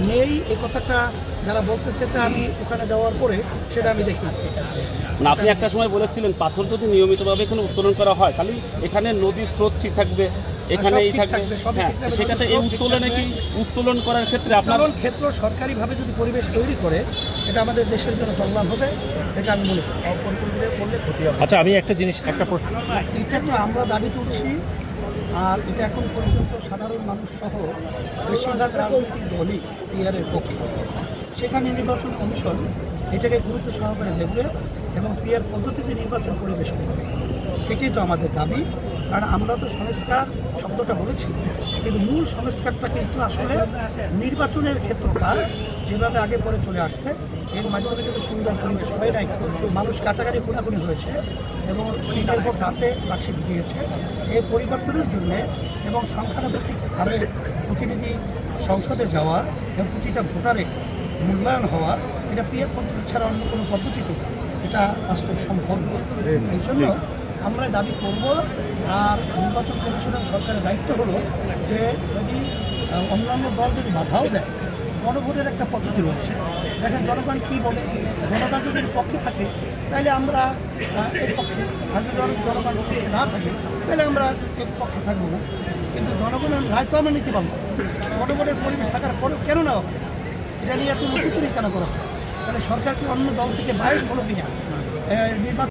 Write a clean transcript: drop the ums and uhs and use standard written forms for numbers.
নেই এই কথাটা যারা বলতে, সেটা আমি ওখানে যাওয়ার পরে সেটা আমি দেখেছি। না, আপনি একটা সময় বলেছিলেন পাথর যদি নিয়মিতভাবে কোনো উত্তোলন করা হয় তাহলে এখানে নদীর স্রোত ঠিক থাকবে, এখানে এই থাকবে। হ্যাঁ, সেটাতে এই উত্তোলনে কি উত্তোলন করার ক্ষেত্রে আপনার ক্ষেত্র সরকারিভাবে যদি পরিবেশ তৈরি করে, এটা আমাদের দেশের জন্য কল্যাণ হবে, এটা আমি মনে করি। অপরিকল্পিত করলে ক্ষতি হবে। আচ্ছা, আমি একটা জিনিস প্রশ্ন, এটা তো আমরা দাবি তুলছি, আর এটা এখন পর্যন্ত সাধারণ মানুষ সহ বেশিরভাগ রাজনৈতিক দলই পিয়ারের পক্ষে। সেখানে নির্বাচন কমিশন এটাকে গুরুত্ব সহকারে দেখবে এবং পিয়ার পদ্ধতিতে নির্বাচন পরিবেশ করবে। এটাই তো আমাদের দাবি। কারণ আমরা তো সংস্কার শব্দটা বলেছি, কিন্তু মূল সংস্কারটা কিন্তু আসলে নির্বাচনের ক্ষেত্রটা যেভাবে আগে পরে চলে আসছে, এর মাধ্যমে কিন্তু সুন্দর পরিবেশ হয় নাই। মানুষ কাটাকাটি খুনাখুনি হয়েছে এবং দিনের পর রাতে বাক্সে ঢুকিয়েছে। এই পরিবর্তনের জন্য এবং সংখ্যানুপাতিক হারে প্রতিনিধি সংসদে যাওয়া এবং প্রতিটা ভোটারে মূল্যায়ন হওয়া, এটা পিয়ার পদ্ধতি ছাড়া অন্য কোনো পদ্ধতিতে এটা বাস্তব সম্ভব নয়। এই জন্য আমরা দাবি করব। আর নির্বাচন কমিশনের সরকারের দায়িত্ব হলো যে যদি অন্যান্য দল যদি বাধাও দেয়, গণভোটের একটা পদ্ধতি রয়েছে। দেখেন জনগণ কী বলে, জনগণ যদি পক্ষে থাকে তাহলে আমরা এর পক্ষে, আর যদি জনগণ পক্ষে না থাকে তাহলে আমরা এর পক্ষে থাকবো না। কিন্তু জনগণের রায় তো আমরা নিতে পারবো। গণভোটের পরিবেশ থাকার পরেও কেন নেওয়া হয়, এটা নিয়ে এত লুকোচুরি কেন করা হয়? তাহলে সরকারকে অন্য দল থেকে বায়াস হলো কিনা নির্বাচন